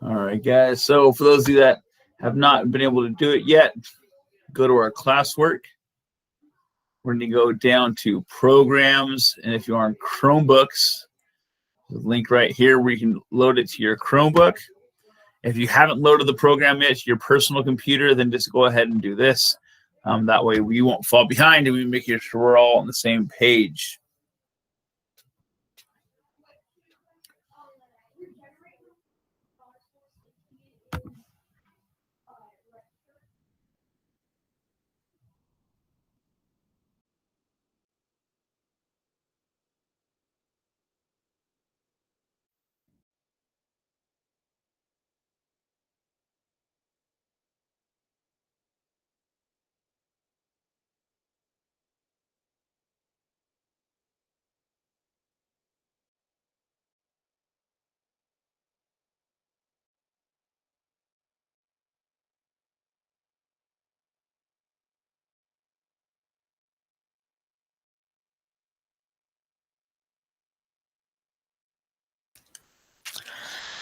All right, guys. So for those of you that have not been able to do it yet, go to our classwork. We're going to go down to programs. And if you're on Chromebooks, the link right here where you can load it to your Chromebook. If you haven't loaded the program yet to your personal computer, then just go ahead and do this. That way we won't fall behind and we make sure we're all on the same page.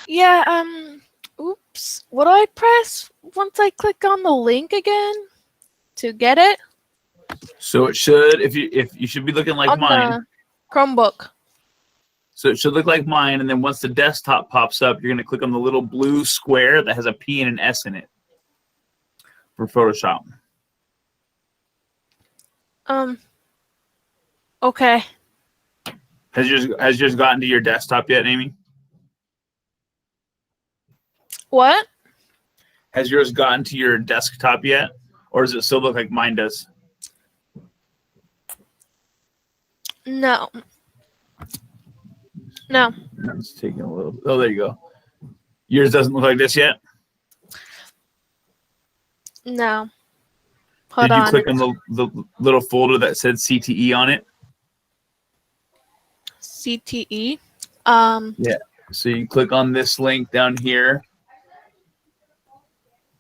Yeah, oops. What do I press once I click on the link again to get it? So it should, if you should be looking like on mine. the Chromebook. So it should look like mine, and then once the desktop pops up, you're going to click on the little blue square that has a P and an S in it for Photoshop. Okay. Has yours gotten to your desktop yet, Amy? What? Has yours gotten to your desktop yet? Or does it still look like mine does? No. No. It's taking a little. Oh, there you go. Yours doesn't look like this yet? No. Hold Did you on. click on the little folder that said CTE on it? CTE? Yeah. So you click on this link down here.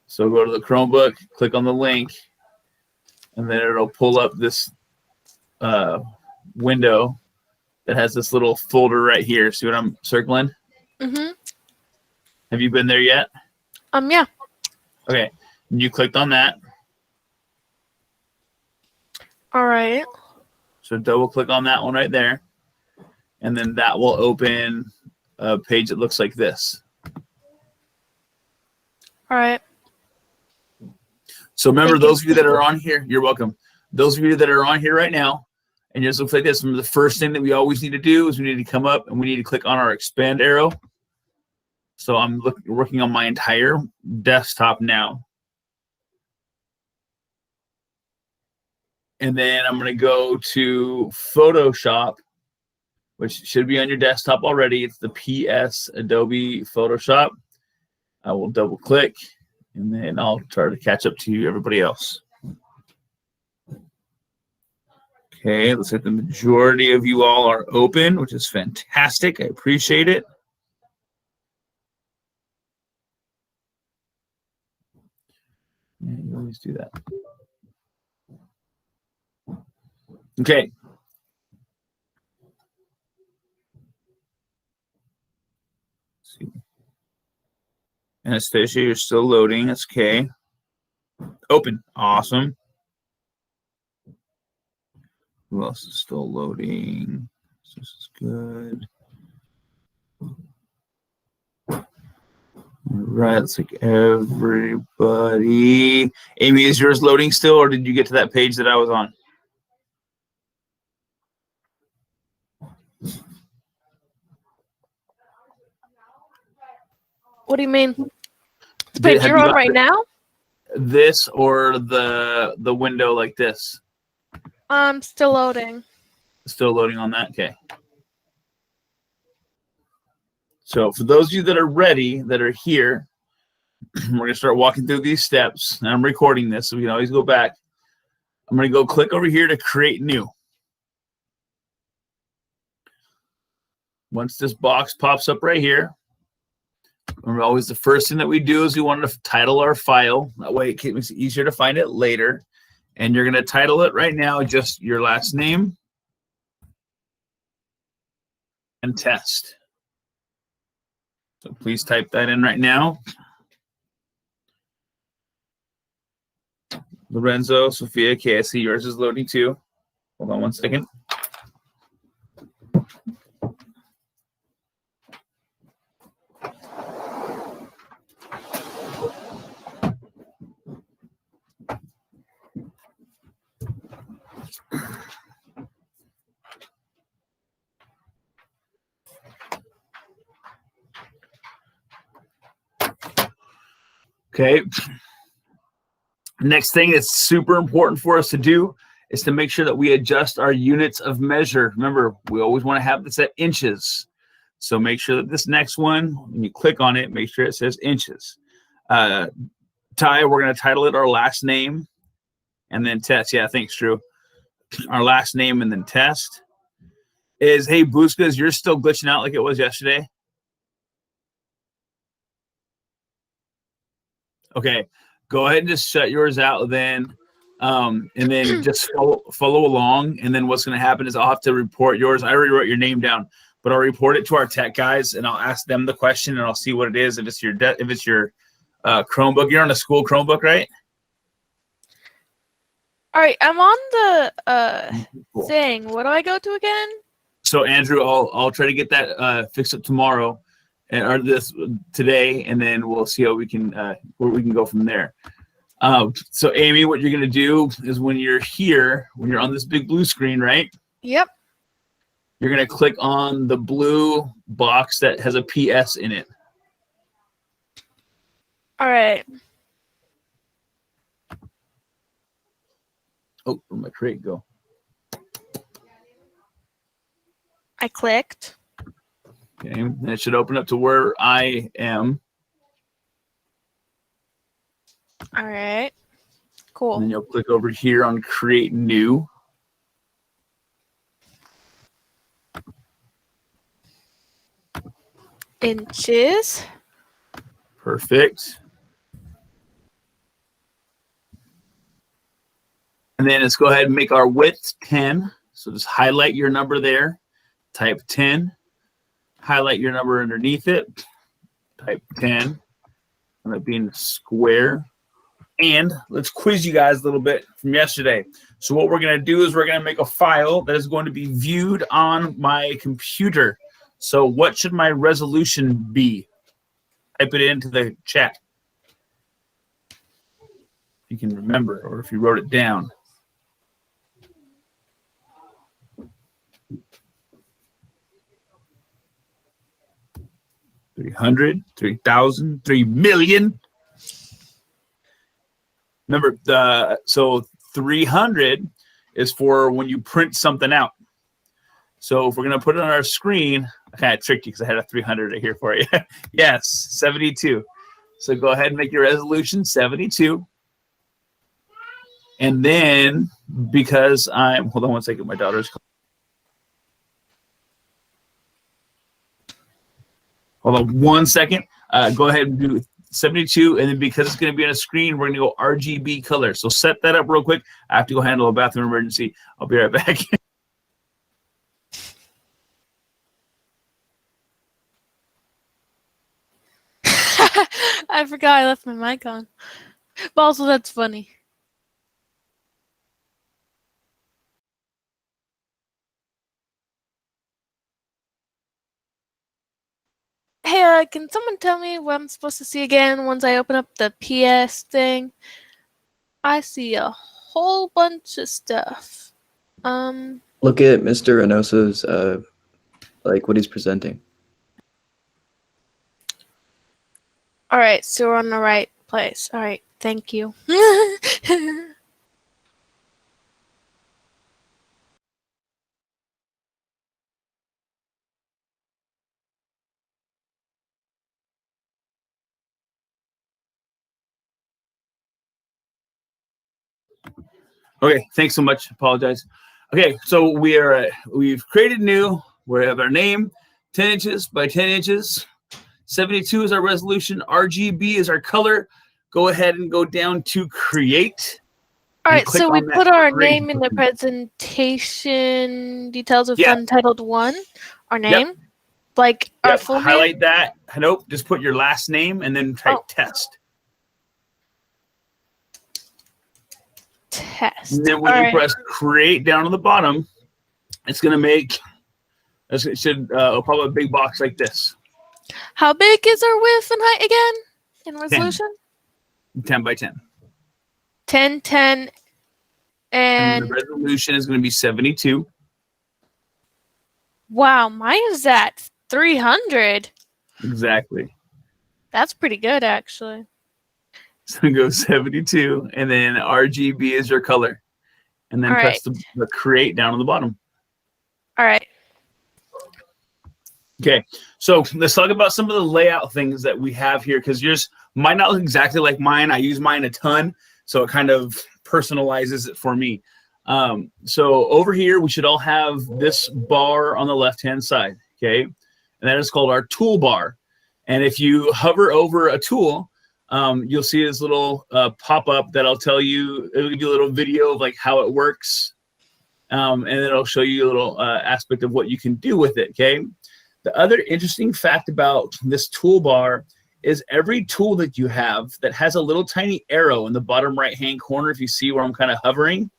So go to the Chromebook, click on the link, and then it'll pull up this window that has this little folder right here. See what I'm circling? Mm-hmm. Have you been there yet? Yeah. Okay. And you clicked on that. All right. So double click on that one right there. And then that will open a page that looks like this. All right. So remember, Thank you. those of you that are on here, you're welcome. Those of you that are on here right now, and yours looks like this, remember the first thing that we always need to do is we need to come up and we need to click on our expand arrow. So I'm working on my entire desktop now. And then I'm going to go to Photoshop, which should be on your desktop already. It's the PS Adobe Photoshop. I will double click, and then I'll try to catch up to everybody else. Okay, looks like the majority of you all are open, which is fantastic. I appreciate it. Yeah, you always do that. Okay. Let's see. Anastasia, you're still loading. That's okay. Open. Awesome. Who else is still loading? This is good. All right, looks like everybody. Amy, is yours loading still, or did you get to that page that I was on? What do you mean? The page you're on right now? This or the window like this? Still loading. Still loading on that? Okay. So for those of you that are ready, that are here, we're going to start walking through these steps. And I'm recording this, so we can always go back. I'm going to go click over here to create new. Once this box pops up right here, remember, always the first thing that we do is we want to title our file. That way it makes it easier to find it later. And you're going to title it right now just your last name and test. So please type that in right now. Lorenzo, Sophia, okay, I see yours is loading too. Hold on 1 second. Okay. Next thing that's super important for us to do is to make sure that we adjust our units of measure. Remember, we always want to have this at inches. So make sure that this next one, when you click on it, make sure it says inches. Ty, we're going to title it our last name and then test. Yeah, thanks, Drew. Our last name and then test. Is, hey, Booskas, you're still glitching out like it was yesterday? Okay, go ahead and just shut yours out then, and then just follow along. And then what's going to happen is I'll have to report yours. I already wrote your name down, but I'll report it to our tech guys, and I'll ask them the question, and I'll see what it is. If it's your Chromebook, you're on a school Chromebook, right? All right, I'm on the Cool. thing. What do I go to again? So Andrew, I'll try to get that fixed up tomorrow, or this today, and then we'll see how we can where we can go from there. So Amy, what you're gonna do is when you're here, when you're on this big blue screen, right? Yep. You're gonna click on the blue box that has a PS in it. All right. Oh, where'd my crate go? I clicked. Okay, and it should open up to where I am. All right. And Cool. then you'll click over here on Create New. Inches. Perfect. And then let's go ahead and make our width 10. So just highlight your number there. Type 10. Highlight your number underneath it. Type 10. And that being square. And let's quiz you guys a little bit from yesterday. So what we're going to do is we're going to make a file that is going to be viewed on my computer. So what should my resolution be? Type it into the chat. If you can remember, or if you wrote it down. $300, $3,000, $3 million. Remember, so 300 is for when you print something out. So if we're going to put it on our screen, I kind of tricked you because I had a 300 right here for you. Yes, 72. So go ahead and make your resolution 72. And then because hold on 1 second, my daughter's calling. Hold on 1 second. Go ahead and do 72, and then because it's going to be on a screen, we're going to go RGB color. So set that up real quick. I have to go handle a bathroom emergency. I'll be right back. I forgot I left my mic on. But also, that's funny. Hey, can someone tell me what I'm supposed to see again once I open up the PS thing? I see a whole bunch of stuff. Look at Mr. Reynoso's, like what he's presenting. All right, so we're on the right place. All right, thank you. Okay, thanks so much. Apologize. Okay, so we've created new. We have our name, 10 inches by 10 inches. 72 is our resolution. RGB is our color. Go ahead and go down to create. All right, click so we on that put our green name in the button. presentation details of Yeah. Untitled 1, our name. Like our Yep, full name? highlight that. Nope, just put your last name and then type Oh. test. Test. And then when All you right. press create down on the bottom, it's going to make, it should pop up a big box like this, How big is our width and height again in resolution? 10 by 10. 10, 10, And and the resolution is going to be 72. wow, mine is at 300. Exactly. That's pretty good, actually. So go 72, and then RGB is your color. And then All press the create down on the bottom. All right. Okay, so let's talk about some of the layout things that we have here, because yours might not look exactly like mine. I use mine a ton, so it kind of personalizes it for me. So over here, we should all have this bar on the left-hand side, okay? And that is called our toolbar. And if you hover over a tool, you'll see this little pop-up that'll tell you, it'll give you a little video of like how it works. And it'll show you a little aspect of what you can do with it, okay? The other interesting fact about this toolbar is every tool that you have that has a little tiny arrow in the bottom right-hand corner, if you see where I'm kind of hovering,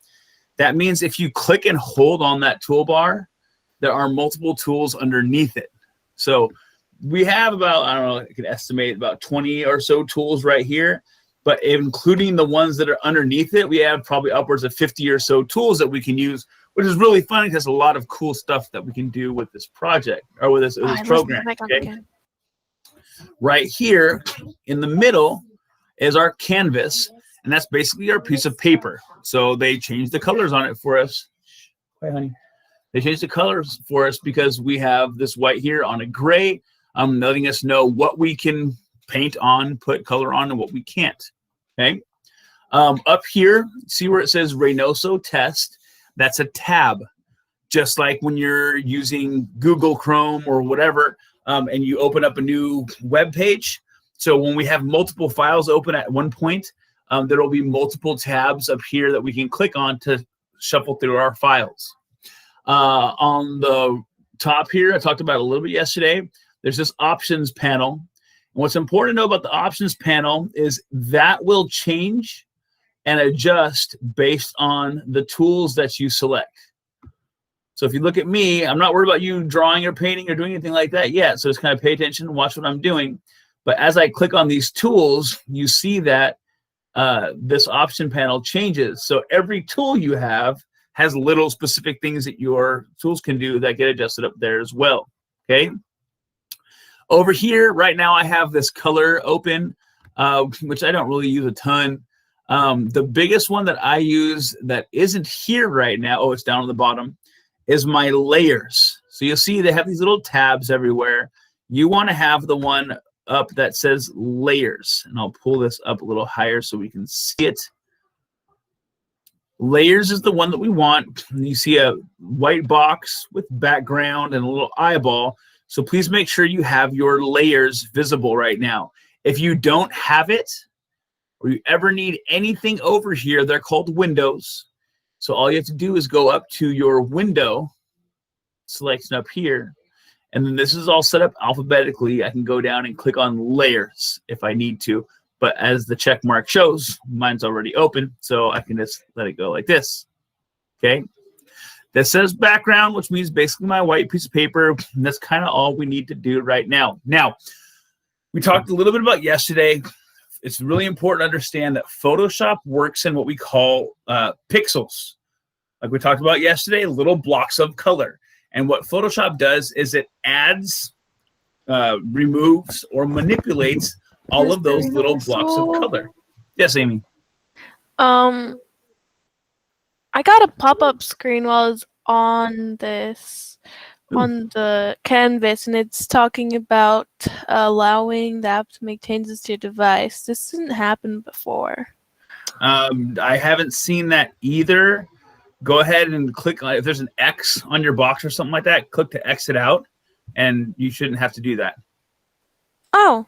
that means if you click and hold on that toolbar, there are multiple tools underneath it. So we have about, I don't know, I can estimate about 20 or so tools right here, but including the ones that are underneath it, we have probably upwards of 50 or so tools that we can use, which is really fun because a lot of cool stuff that we can do with this project or with this, program. Okay? Right here in the middle is our canvas, and that's basically our piece of paper. So they changed the colors on it for us. Hi, honey. They changed the colors for us because we have this white here on a gray, letting us know what we can paint on, put color on, and what we can't. Okay. Up here, see where it says Reynoso Test? That's a tab, just like when you're using Google Chrome or whatever, and you open up a new web page. So when we have multiple files open at one point, there will be multiple tabs up here that we can click on to shuffle through our files. On the top here, I talked about it a little bit yesterday, there's this options panel. And what's important to know about the options panel is that will change and adjust based on the tools that you select. So if you look at me, I'm not worried about you drawing or painting or doing anything like that yet. So just kind of pay attention and watch what I'm doing. But as I click on these tools, you see that this option panel changes. So every tool you have has little specific things that your tools can do that get adjusted up there as well. Okay. Over here, right now, I have this color open, which I don't really use a ton. The biggest one that I use that isn't here right now, oh, it's down on the bottom, is my layers. So you'll see they have these little tabs everywhere. You want to have the one up that says layers. And I'll pull this up a little higher so we can see it. Layers is the one that we want. And you see a white box with background and a little eyeball. So please make sure you have your layers visible right now. If you don't have it, or you ever need anything over here, they're called windows. So all you have to do is go up to your window selection up here. And then this is all set up alphabetically. I can go down and click on layers if I need to. But as the check mark shows, mine's already open. So I can just let it go like this. Okay. This says background, which means basically my white piece of paper. And that's kind of all we need to do right now. Now, we talked a little bit about yesterday. It's really important to understand that Photoshop works in what we call pixels. Like we talked about yesterday, little blocks of color. And what Photoshop does is it adds, removes, or manipulates all of those little blocks of color. Yes, Amy? I got a pop-up screen while I was on this, on the canvas, and it's talking about allowing the app to make changes to your device. This didn't happen before. I haven't seen that either. Go ahead and click on, if there's an X on your box or something like that, click to exit out, and you shouldn't have to do that. Oh.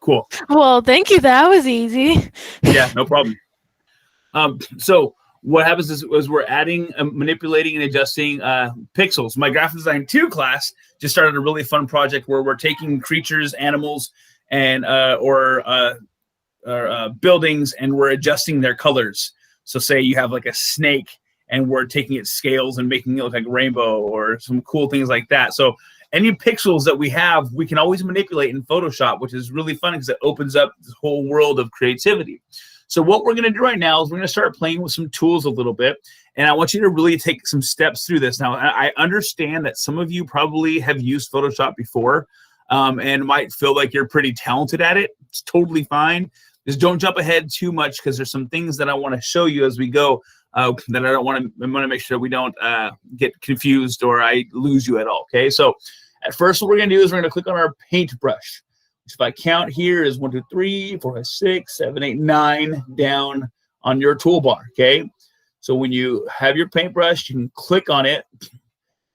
Cool. Well, thank you. That was easy. Yeah, no problem. So what happens is we're adding, manipulating, and adjusting pixels. My graphic design 2 class just started a really fun project where we're taking creatures, animals, and or buildings, and we're adjusting their colors. So say you have like a snake, and we're taking its scales and making it look like rainbow or some cool things like that. So any pixels that we have, we can always manipulate in Photoshop, which is really fun because it opens up this whole world of creativity. So what we're going to do right now is we're going to start playing with some tools a little bit, and I want you to really take some steps through this. Now, I understand that some of you probably have used Photoshop before and might feel like you're pretty talented at it. It's totally fine. Just don't jump ahead too much because there's some things that I want to show you as we go that I don't want to. I want to make sure we don't get confused or I lose you at all. Okay, so at first, what we're going to do is we're going to click on our paintbrush. If I count here is 1, 2, 3, 4, 5, 6, 7, 8, 9 down on your toolbar. Okay, so when you have your paintbrush, you can click on it.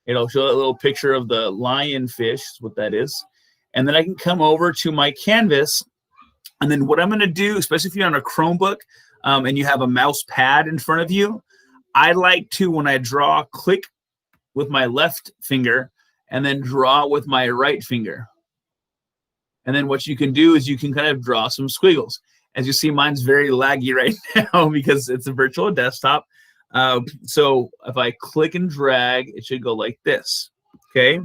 It'll show a little picture of the lionfish, is what that is, and then I can come over to my canvas. And then what I'm going to do, especially if you're on a Chromebook and you have a mouse pad in front of you, I like to, when I draw, click with my left finger and then draw with my right finger. And then what you can do is you can kind of draw some squiggles. As you see, mine's very laggy right now because it's a virtual desktop. So if I click and drag, it should go like this. Okay.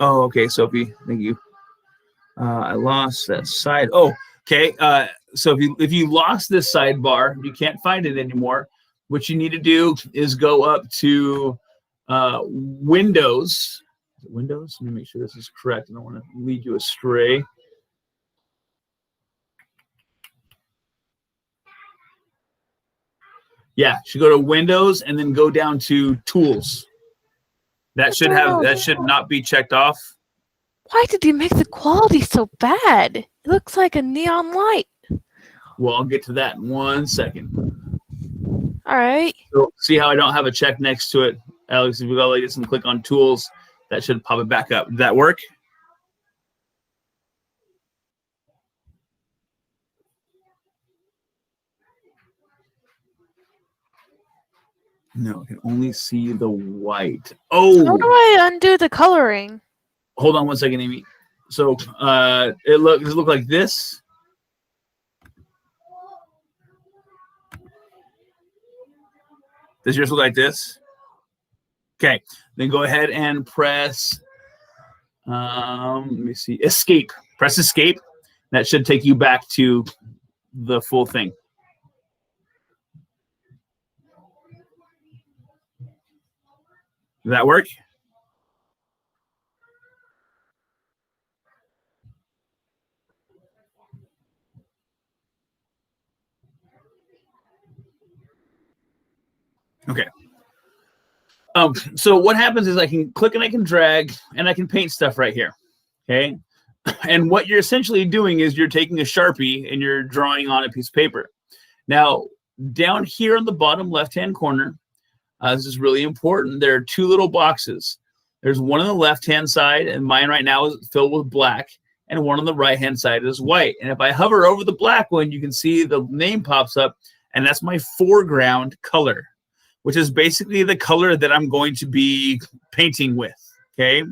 Oh, okay, Sophie, thank you. I lost that side. Oh, okay. So if you lost this sidebar, you can't find it anymore. What you need to do is go up to Windows. Windows? Let me make sure this is correct. I don't want to lead you astray. Yeah, you should go to Windows and then go down to Tools. That should not be checked off. Why did you make the quality so bad? It looks like a neon light. Well, I'll get to that in 1 second. All right. So see how I don't have a check next to it? Alex, if we go like this and click on Tools, that should pop it back up. Did that work? No, I can only see the white. Oh! How do I undo the coloring? Hold on 1 second, Amy. So does it look like this? Does yours look like this? Okay, then go ahead and press, let me see, Escape. Press Escape. That should take you back to the full thing. Does that work? Okay. So what happens is I can click and I can drag and I can paint stuff right here. Okay. And what you're essentially doing is you're taking a Sharpie and you're drawing on a piece of paper. Now, down here on the bottom left-hand corner, this is really important. There are 2 little boxes. There's one on the left-hand side, and mine right now is filled with black, and one on the right-hand side is white. And if I hover over the black one, you can see the name pops up, and that's my foreground color, which is basically the color that I'm going to be painting with, okay?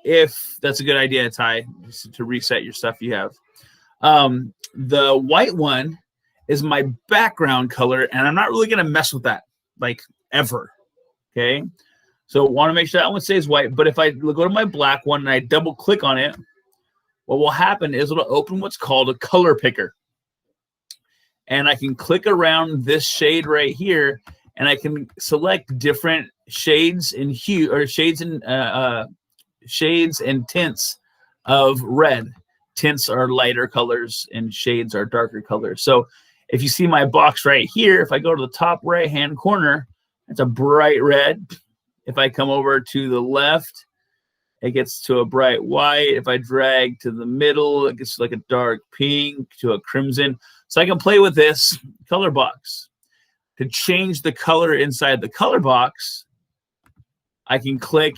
If that's a good idea, Ty, just to reset your stuff you have. The white one is my background color, and I'm not really going to mess with that, like, ever, okay? So want to make sure that one stays white, but if I go to my black one and I double-click on it, what will happen is it'll open what's called a color picker. And I can click around this shade right here, and I can select different shades and hue, or shades and tints of red. Tints are lighter colors and shades are darker colors. So if you see my box right here, if I go to the top right-hand corner, it's a bright red. If I come over to the left, it gets to a bright white. If I drag to the middle, it gets like a dark pink to a crimson. So I can play with this color box. To change the color inside the color box, I can click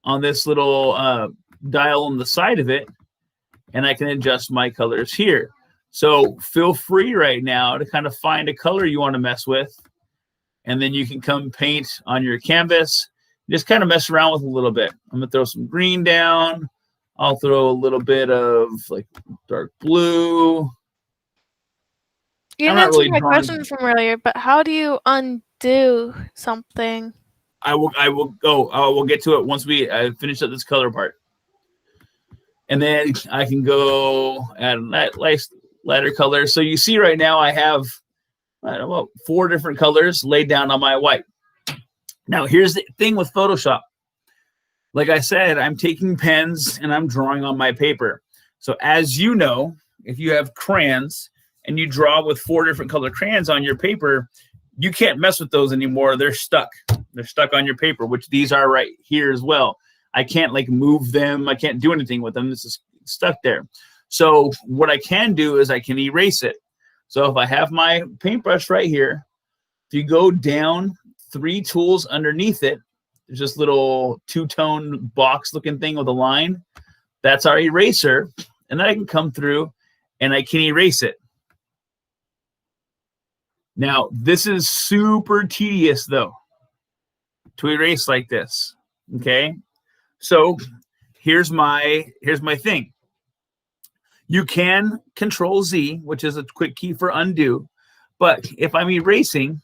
on this little dial on the side of it, and I can adjust my colors here. So feel free right now to kind of find a color you want to mess with, and then you can come paint on your canvas. Just kind of mess around with a little bit. I'm going to throw some green down. I'll throw a little bit of like dark blue. You I'm didn't not answer really my drawing- question from earlier, but how do you undo something? I will get to it once we finish up this color part. And then I can go add a lighter color. So you see right now I have, I don't know, 4 different colors laid down on my white. Now here's the thing with Photoshop. Like I said, I'm taking pens and I'm drawing on my paper. So as you know, if you have crayons and you draw with 4 different color crayons on your paper, you can't mess with those anymore. They're stuck. They're stuck on your paper, which these are right here as well. I can't like move them. I can't do anything with them. This is stuck there. So what I can do is I can erase it. So if I have my paintbrush right here, if you go down 3 tools underneath it, there's this little 2-tone box looking thing with a line. That's our eraser. And then I can come through and I can erase it. Now, this is super tedious though, to erase like this. Okay. So here's my thing. You can Control Z, which is a quick key for undo. But if I'm erasing,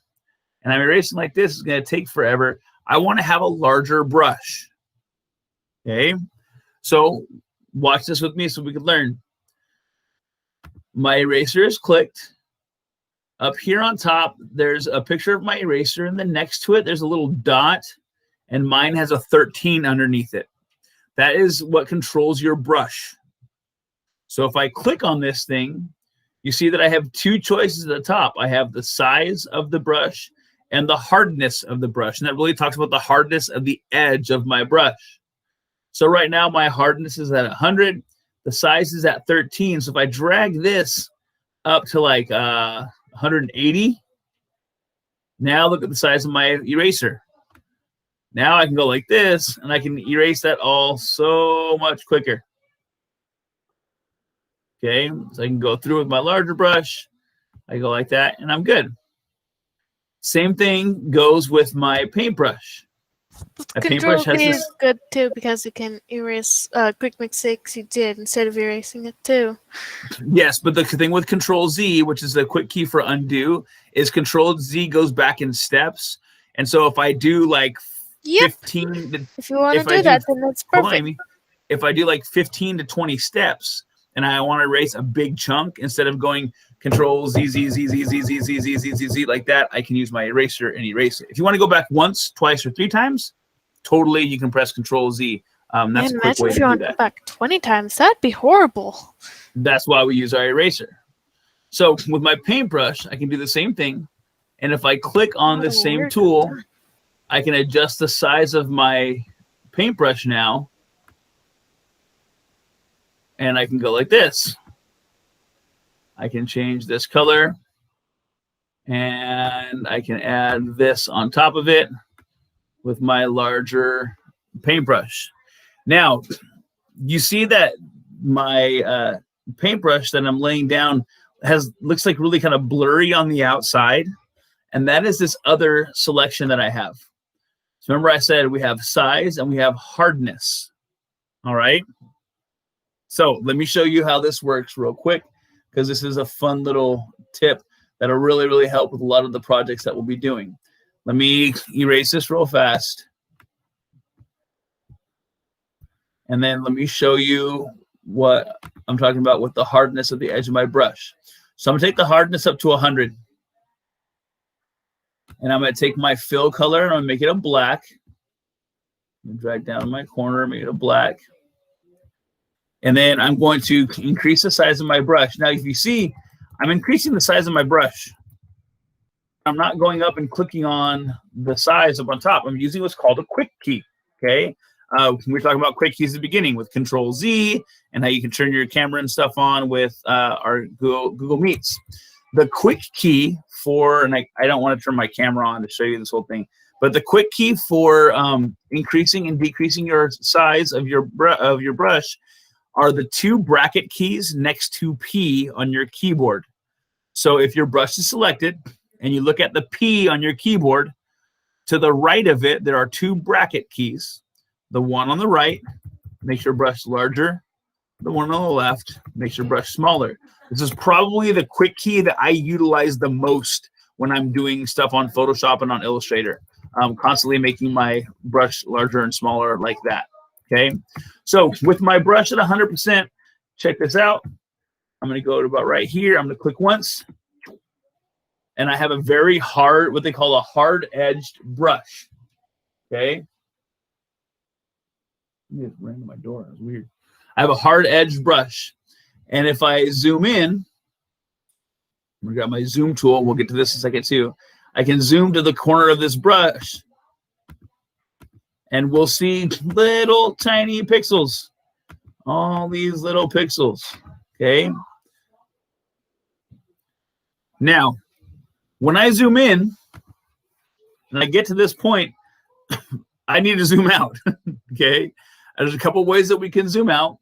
and I'm erasing like this, it's going to take forever. I want to have a larger brush. Okay. So watch this with me so we can learn. My eraser is clicked. Up here on top, there's a picture of my eraser, and then next to it, there's a little dot, and mine has a 13 underneath it. That is what controls your brush. So if I click on this thing, you see that I have 2 choices at the top. I have the size of the brush and the hardness of the brush. And that really talks about the hardness of the edge of my brush. So right now, my hardness is at 100. The size is at 13. So if I drag this up to like 180, now look at the size of my eraser. Now I can go like this, and I can erase that all so much quicker. Okay, so I can go through with my larger brush. I go like that, and I'm good. Same thing goes with my paintbrush. A Control paintbrush has V this. is good too because you can erase quick mistakes you did instead of erasing it too. Yes, but the thing with Control Z, which is the quick key for undo, is Control Z goes back in steps. And so if I do like 15, If you want to if I do that, do- then that's hold on, perfect. Amy. If I do like 15 to 20 steps and I want to erase a big chunk, instead of going Control Z, Z, Z, Z, Z, Z, Z, Z, Z, Z, Z like that, I can use my eraser and erase it. If you want to go back once, twice, or 3 times, totally, you can press Control Z. That's Man, a quick imagine way if to you do want to go that. back 20 times. That'd be horrible. That's why we use our eraser. So with my paintbrush, I can do the same thing. And if I click on the Oh, same weird. tool, I can adjust the size of my paintbrush now. And I can go like this. I can change this color. And I can add this on top of it with my larger paintbrush. Now, you see that my paintbrush that I'm laying down looks like really kind of blurry on the outside. And that is this other selection that I have. So remember I said we have size and we have hardness. All right. So let me show you how this works real quick, because this is a fun little tip that'll really, really help with a lot of the projects that we'll be doing. Let me erase this real fast. And then let me show you what I'm talking about with the hardness of the edge of my brush. So I'm going to take the hardness up to 100. And I'm going to take my fill color and I'm going to make it a black. Drag down my corner, make it a black. And then I'm going to increase the size of my brush. Now, if you see, I'm increasing the size of my brush. I'm not going up and clicking on the size up on top. I'm using what's called a quick key, okay? We were talking about quick keys at the beginning with Control Z and how you can turn your camera and stuff on with our Google Meets. The quick key for, and I don't want to turn my camera on to show you this whole thing, But the quick key for increasing and decreasing your size of your brush are the 2 bracket keys next to P on your keyboard. So if your brush is selected and you look at the P on your keyboard, to the right of it, there are 2 bracket keys. The one on the right makes your brush larger. The one on the left makes your brush smaller. This is probably the quick key that I utilize the most when I'm doing stuff on Photoshop and on Illustrator. I'm constantly making my brush larger and smaller like that. Okay. So with my brush at 100%, check this out. I'm going to go to about right here. I'm going to click once. And I have a very hard, what they call a hard-edged brush. Okay. It ran to my door. That's weird. I have a hard-edged brush. And if I zoom in, I got my zoom tool. We'll get to this in a second too. I can zoom to the corner of this brush. And we'll see little tiny pixels. All these little pixels. Okay. Now, when I zoom in and I get to this point, I need to zoom out. Okay. There's a couple ways that we can zoom out.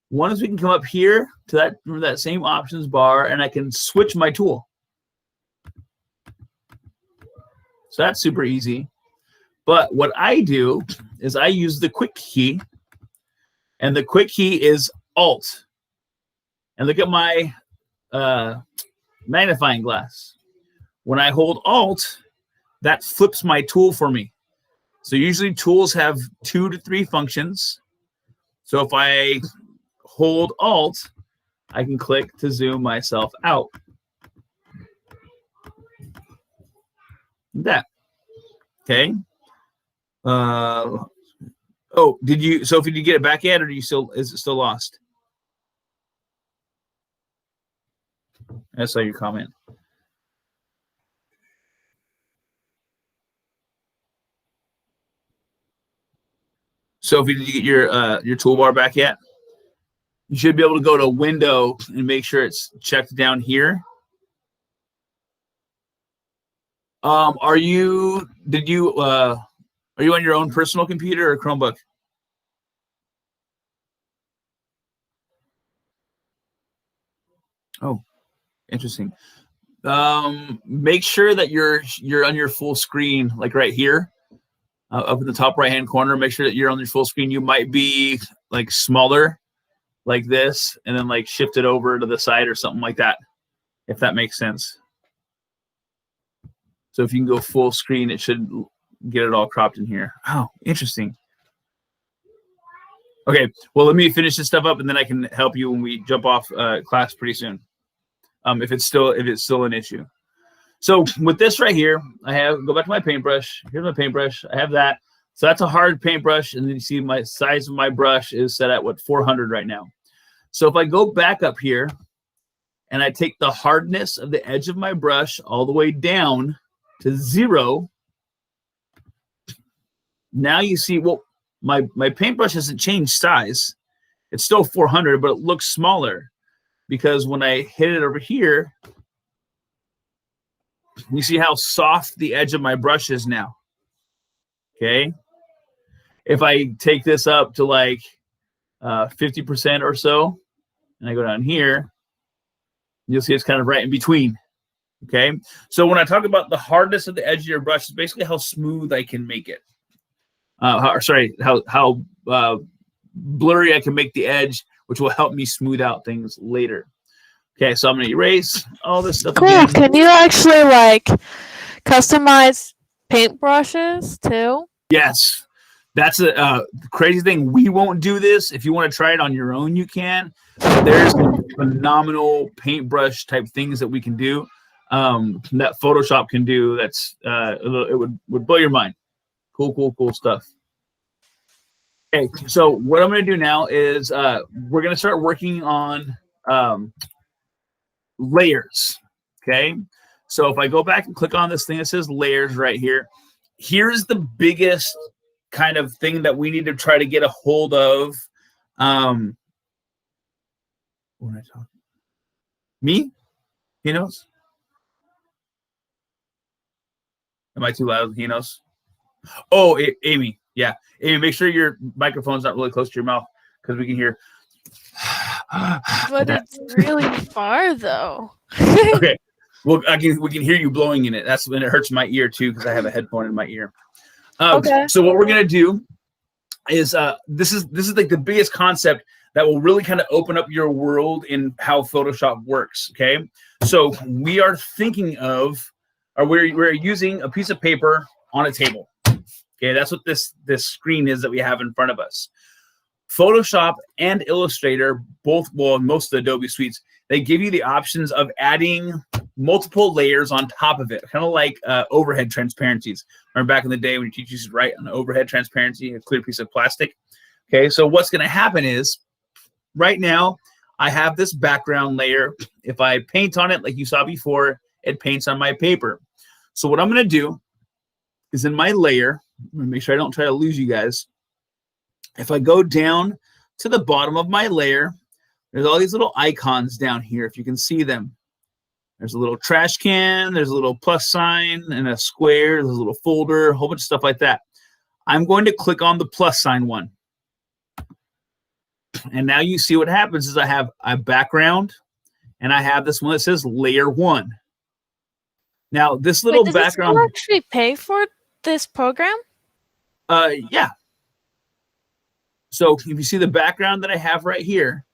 One is we can come up here to that same options bar and I can switch my tool. So that's super easy. But what I do is I use the quick key, and the quick key is Alt. And look at my magnifying glass. When I hold Alt, that flips my tool for me. So usually tools have 2 to 3 functions. So if I hold Alt, I can click to zoom myself out. That. Okay. Oh, did you? So, if you get it back yet, or do you still? Is it still lost? I saw your comment. Sophie, did you get your toolbar back yet? You should be able to go to Window and make sure it's checked down here. Are you on your own personal computer or Chromebook? Oh, interesting. Make sure that you're on your full screen, like right here, up in the top right-hand corner. Make sure that you're on your full screen. You might be like smaller, like this, and then like shift it over to the side or something like that, if that makes sense. So if you can go full screen, it should get it all cropped in here. Oh, interesting. Okay, well, let me finish this stuff up, and then I can help you when we jump off class pretty soon. If it's still an issue. So with this right here, go back to my paintbrush. Here's my paintbrush. I have that. So that's a hard paintbrush, and then you see my size of my brush is set at 400 right now. So if I go back up here, and I take the hardness of the edge of my brush all the way down to 0. Now you see, well, my paintbrush hasn't changed size. It's still 400, but it looks smaller because when I hit it over here, you see how soft the edge of my brush is now. Okay. If I take this up to like 50% or so, and I go down here, you'll see it's kind of right in between. Okay. So when I talk about the hardness of the edge of your brush, it's basically how smooth I can make it. How blurry I can make the edge, which will help me smooth out things later. Okay, so I'm going to erase all this stuff. Cool. Again. Can you actually like customize paintbrushes too? Yes. That's a crazy thing. We won't do this. If you want to try it on your own, you can. There's phenomenal paintbrush type things that we can do that Photoshop can do. That's it would blow your mind. Cool stuff. Okay, so what I'm going to do now is we're going to start working on layers. Okay, so if I go back and click on this thing that says layers right here, here's the biggest kind of thing that we need to try to get a hold of. When I talk, me, he knows. Am I too loud? He knows. Oh, Amy. Yeah. Amy, make sure your microphone's not really close to your mouth because we can hear. But it's really far though. Okay. Well, we can hear you blowing in it. That's when it hurts my ear too because I have a headphone in my ear. Okay. So what we're gonna do is this is like the biggest concept that will really kind of open up your world in how Photoshop works. Okay. So we are thinking of, or we're using a piece of paper on a table. Okay, that's what this screen is that we have in front of us. Photoshop and Illustrator, both, well, most of the Adobe suites, they give you the options of adding multiple layers on top of it, kind of like overhead transparencies. Remember back in the day when your teacher used to write on overhead transparency, a clear piece of plastic? Okay, so what's going to happen is, right now, I have this background layer. If I paint on it like you saw before, it paints on my paper. So what I'm going to do is in my layer, I'm going to make sure I don't try to lose you guys. If I go down to the bottom of my layer, there's all these little icons down here, if you can see them. There's a little trash can, there's a little plus sign and a square, there's a little folder, a whole bunch of stuff like that. I'm going to click on the plus sign one. And now you see what happens is I have a background and I have this one that says layer 1. Now this little Wait, background. Does this actually pay for this program? Yeah. So if you see the background that I have right here,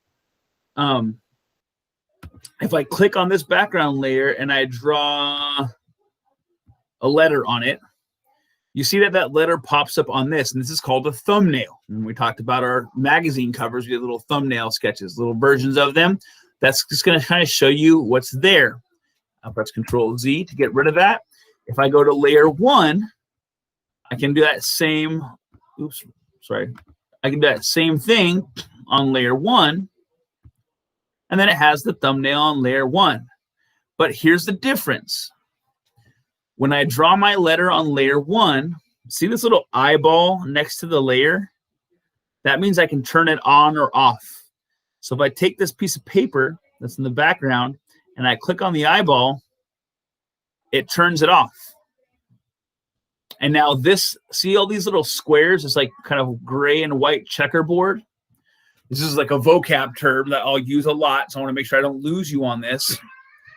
if I click on this background layer and I draw a letter on it, you see that letter pops up on this, and this is called a thumbnail. And we talked about our magazine covers, we had little thumbnail sketches, little versions of them. That's just going to kind of show you what's there. I'll press Control Z to get rid of that. If I go to layer 1, I can do that same, I can do that same thing on layer 1, and then it has the thumbnail on layer 1. But here's the difference. When I draw my letter on layer 1, see this little eyeball next to the layer? That means I can turn it on or off. So if I take this piece of paper that's in the background and I click on the eyeball, it turns it off. And now this, see all these little squares? It's like kind of gray and white checkerboard. This is like a vocab term that I'll use a lot, so I want to make sure I don't lose you on this.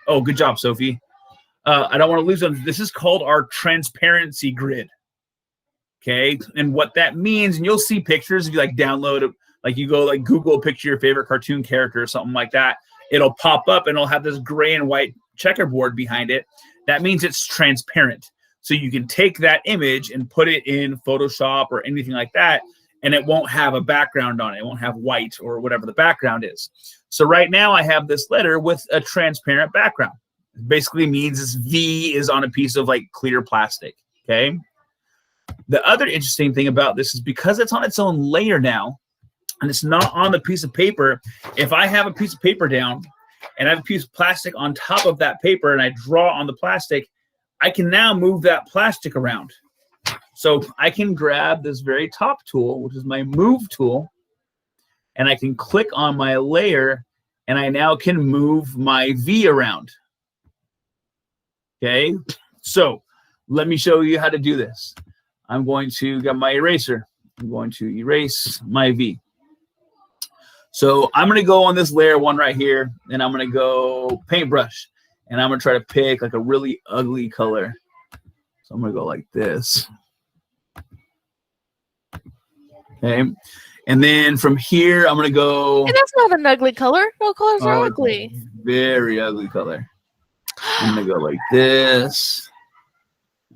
Oh, good job, Sophie. I don't want to lose them. This is called our transparency grid. Okay, and what that means, and you'll see pictures if you like download it, like you go like Google a picture of your favorite cartoon character or something like that. It'll pop up and it'll have this gray and white checkerboard behind it. That means it's transparent. So you can take that image and put it in Photoshop or anything like that, and it won't have a background on it. It won't have white or whatever the background is. So right now I have this letter with a transparent background. It basically means this V is on a piece of like clear plastic, okay? The other interesting thing about this is because it's on its own layer now, and it's not on the piece of paper, if I have a piece of paper down and I have a piece of plastic on top of that paper and I draw on the plastic, I can now move that plastic around. So I can grab this very top tool, which is my move tool, and I can click on my layer, and I now can move my V around. Okay, so let me show you how to do this. I'm going to get my eraser. I'm going to erase my V. So I'm going to go on this layer 1 right here, and I'm going to go paintbrush, and I'm going to try to pick like a really ugly color. So I'm going to go like this. Okay, and then from here, I'm going to go. Hey, that's not an ugly color. No colors are ugly. Very ugly color. I'm going to go like this,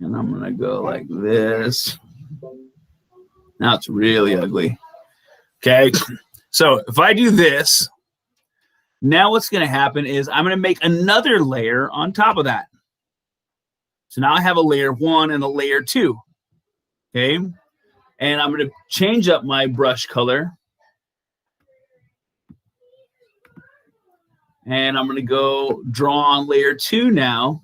and I'm going to go like this. Now it's really ugly. Okay, so if I do this, now what's going to happen is I'm going to make another layer on top of that. So now I have a layer 1 and a layer 2. Okay, and I'm going to change up my brush color. And I'm going to go draw on layer 2 now.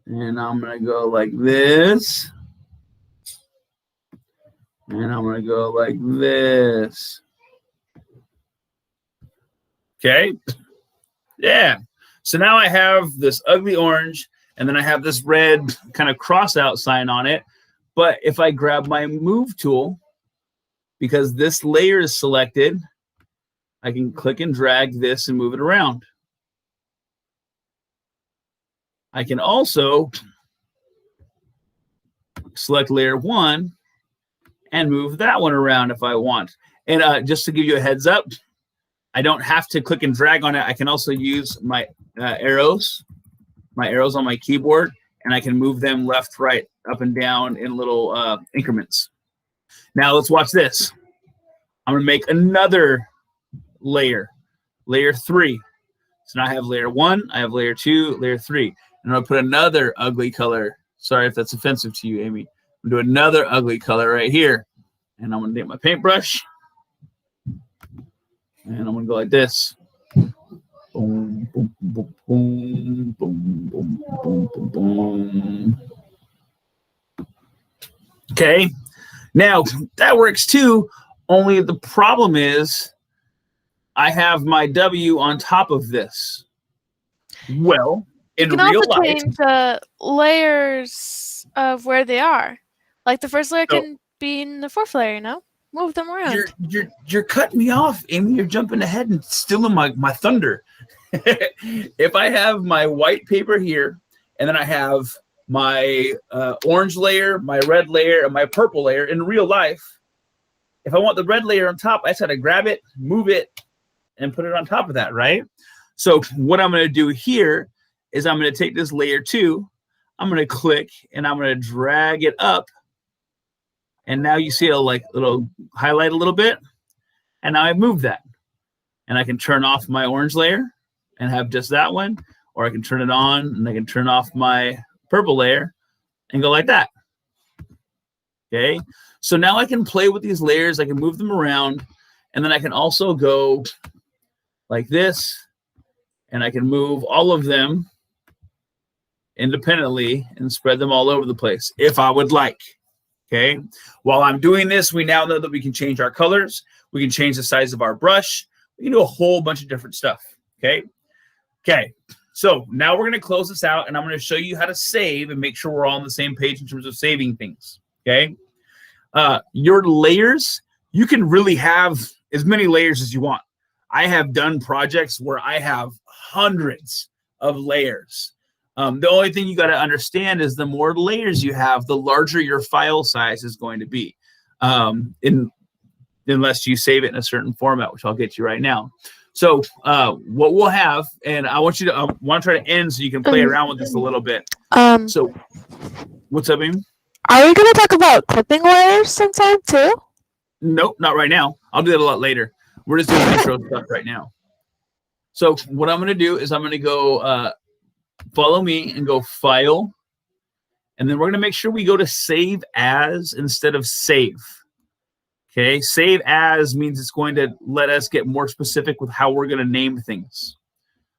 And I'm going to go like this. And I'm going to go like this. Okay. Yeah. So now I have this ugly orange, and then I have this red kind of cross out sign on it. But if I grab my move tool, because this layer is selected, I can click and drag this and move it around. I can also select layer 1 and move that one around if I want. And just to give you a heads up, I don't have to click and drag on it. I can also use my arrows on my keyboard, and I can move them left, right, up and down in little increments. Now let's watch this. I'm going to make another layer 3. So now I have layer 1, I have layer 2, layer 3. And I'm going to put another ugly color. Sorry if that's offensive to you, Amy. I'm going to do another ugly color right here. And I'm going to take my paintbrush. And I'm going to go like this. Boom, boom, boom, boom, boom, boom, boom, boom, boom. Okay. Now, that works too. Only the problem is I have my W on top of this. Well, in You can real also life, change the layers of where they are. Like the first layer So- can be in the fourth layer, you know? Move them around. you're cutting me off, Amy. You're jumping ahead and stealing my thunder. If I have my white paper here, and then I have my orange layer, my red layer, and my purple layer in real life, if I want the red layer on top, I just got to grab it, move it, and put it on top of that, right? So what I'm going to do here is I'm going to take this layer 2, I'm going to click, and I'm going to drag it up. And now you see it'll highlight a little bit. And now I've moved that. And I can turn off my orange layer and have just that one. Or I can turn it on and I can turn off my purple layer and go like that. Okay. So now I can play with these layers. I can move them around. And then I can also go like this. And I can move all of them independently and spread them all over the place if I would like. Okay. While I'm doing this, we now know that we can change our colors. We can change the size of our brush. We can do a whole bunch of different stuff. Okay. Okay. So now we're going to close this out, and I'm going to show you how to save and make sure we're all on the same page in terms of saving things. Okay. Your layers, you can really have as many layers as you want. I have done projects where I have hundreds of layers. The only thing you got to understand is the more layers you have, the larger your file size is going to be, unless you save it in a certain format, which I'll get you right now. So what we'll have, and I want to try to end so you can play around with this a little bit. So what's up, Amy? Are we going to talk about clipping layers sometime too? Nope, not right now. I'll do that a lot later. We're just doing intro stuff right now. So what I'm going to do is I'm going to go follow me and go File. And then we're going to make sure we go to Save As instead of Save. Okay, Save As means it's going to let us get more specific with how we're going to name things.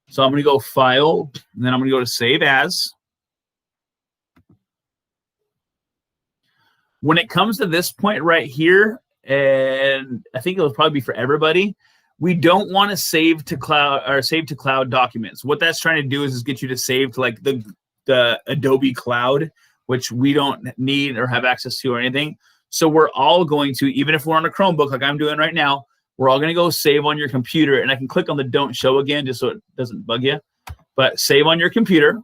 So I'm going to go File, and then I'm going to go to Save As. When it comes to this point right here, and I think it'll probably be for everybody, we don't want to save to cloud or save to cloud documents. What that's trying to do is get you to save to like the Adobe Cloud, which we don't need or have access to or anything. So we're all going to, even if we're on a Chromebook like I'm doing right now, we're all going to go save on your computer. And I can click on the don't show again just so it doesn't bug you. But save on your computer.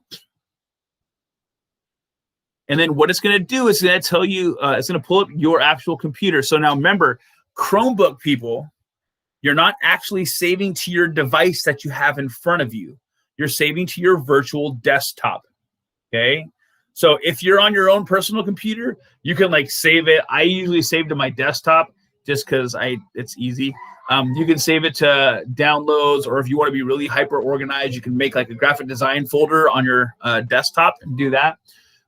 And then what it's going to do is going to tell you, it's going to pull up your actual computer. So now remember, Chromebook people, you're not actually saving to your device that you have in front of you. You're saving to your virtual desktop. Okay. So if you're on your own personal computer, you can like save it. I usually save to my desktop just because it's easy. You can save it to downloads, or if you want to be really hyper organized, you can make like a graphic design folder on your desktop and do that.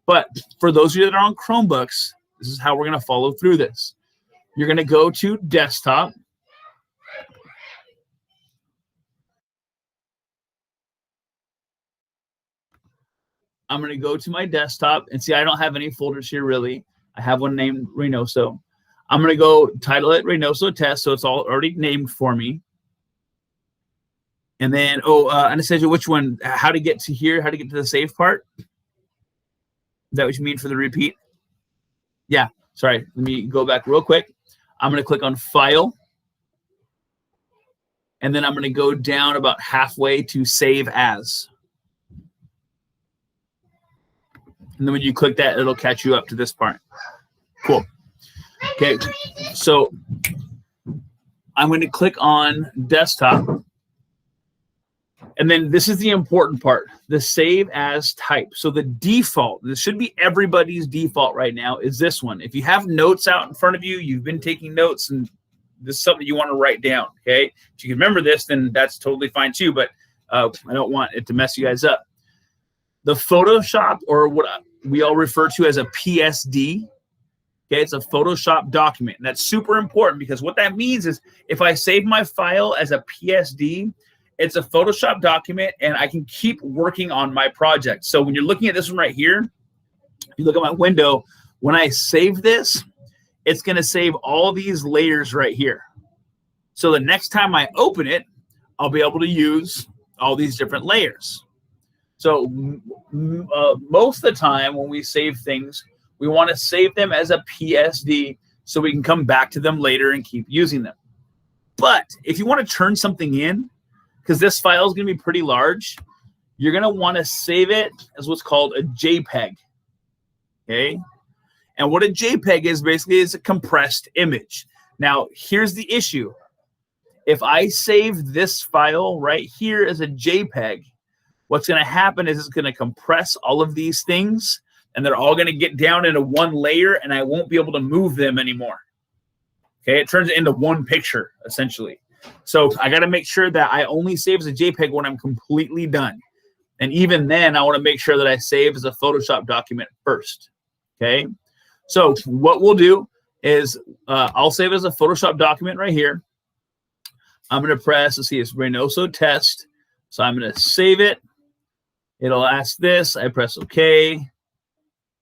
But for those of you that are on Chromebooks, this is how we're going to follow through this. You're going to go to desktop. I'm going to go to my desktop and see I don't have any folders here really. I have one named Reynoso. I'm going to go title it Reynoso Test, so it's all already named for me. And then, Anastasia, which one? How to get to here? How to get to the save part? Is that what you mean for the repeat? Yeah, sorry. Let me go back real quick. I'm going to click on File. And then I'm going to go down about halfway to Save As. And then when you click that, it'll catch you up to this part. Cool. Okay, so I'm going to click on Desktop. And then this is the important part, the Save As type. So the default, this should be everybody's default right now, is this one. If you have notes out in front of you, you've been taking notes, and this is something you want to write down, okay? If you can remember this, then that's totally fine too, but I don't want it to mess you guys up. The Photoshop, or what we all refer to as a PSD, okay, it's a Photoshop document. And that's super important, because what that means is if I save my file as a PSD, it's a Photoshop document, and I can keep working on my project. So when you're looking at this one right here, if you look at my window, when I save this, it's going to save all these layers right here. So the next time I open it, I'll be able to use all these different layers. So most of the time when we save things, we want to save them as a PSD so we can come back to them later and keep using them. But if you want to turn something in, because this file is going to be pretty large, you're going to want to save it as what's called a JPEG. Okay? And what a JPEG is basically is a compressed image. Now, here's the issue. If I save this file right here as a JPEG, what's going to happen is it's going to compress all of these things, and they're all going to get down into one layer, and I won't be able to move them anymore. Okay, it turns it into one picture, essentially. So I got to make sure that I only save as a JPEG when I'm completely done. And even then, I want to make sure that I save as a Photoshop document first. Okay, so what we'll do is I'll save as a Photoshop document right here. I'm going to press, let's see, it's Reynoso test. So I'm going to save it. It'll ask this. I press OK.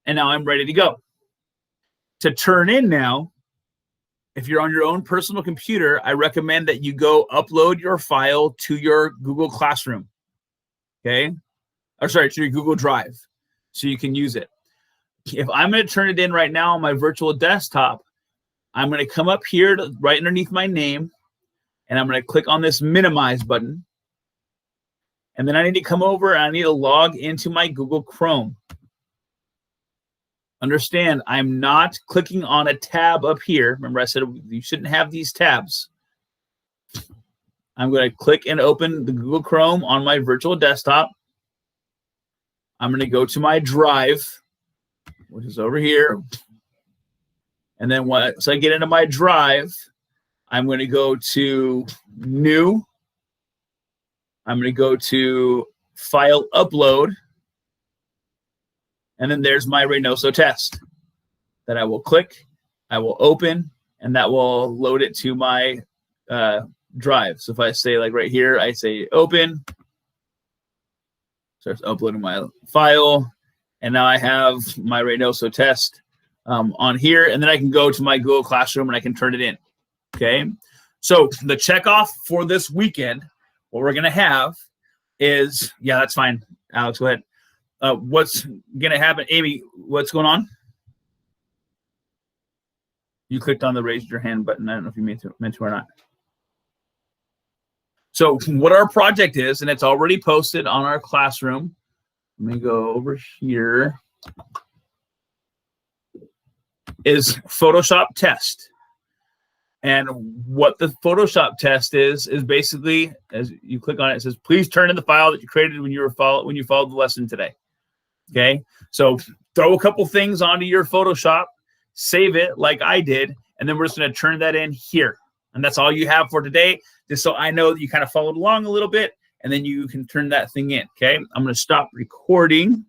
And now I'm ready to go. To turn in now, if you're on your own personal computer, I recommend that you go upload your file to your Google Classroom. Okay? Or sorry, to your Google Drive, so you can use it. If I'm going to turn it in right now on my virtual desktop, I'm going to come up here to, right underneath my name, and I'm going to click on this minimize button. And then I need to come over and I need to log into my Google Chrome. Understand, I'm not clicking on a tab up here. Remember, I said you shouldn't have these tabs. I'm going to click and open the Google Chrome on my virtual desktop. I'm going to go to my drive, which is over here. And then once I get into my drive, I'm going to go to New. I'm going to go to File Upload. And then there's my Reynoso test that I will click, I will open, and that will load it to my drive. So if I say like right here, I say open, starts uploading my file, and now I have my Reynoso test on here, and then I can go to my Google Classroom and I can turn it in. Okay, so the checkoff for this weekend, what we're gonna have is, yeah, that's fine. Alex, go ahead. What's going to happen? Amy, what's going on? You clicked on the raise your hand button. I don't know if you meant to or not. So what our project is, and it's already posted on our classroom. Let me go over here. Is Photoshop test. And what the Photoshop test is basically, as you click on it, it says, please turn in the file that you created when you followed the lesson today. Okay, so throw a couple things onto your Photoshop, save it like I did, and then we're just going to turn that in here. And that's all you have for today, just so I know that you kind of followed along a little bit, and then you can turn that thing in. Okay, I'm going to stop recording.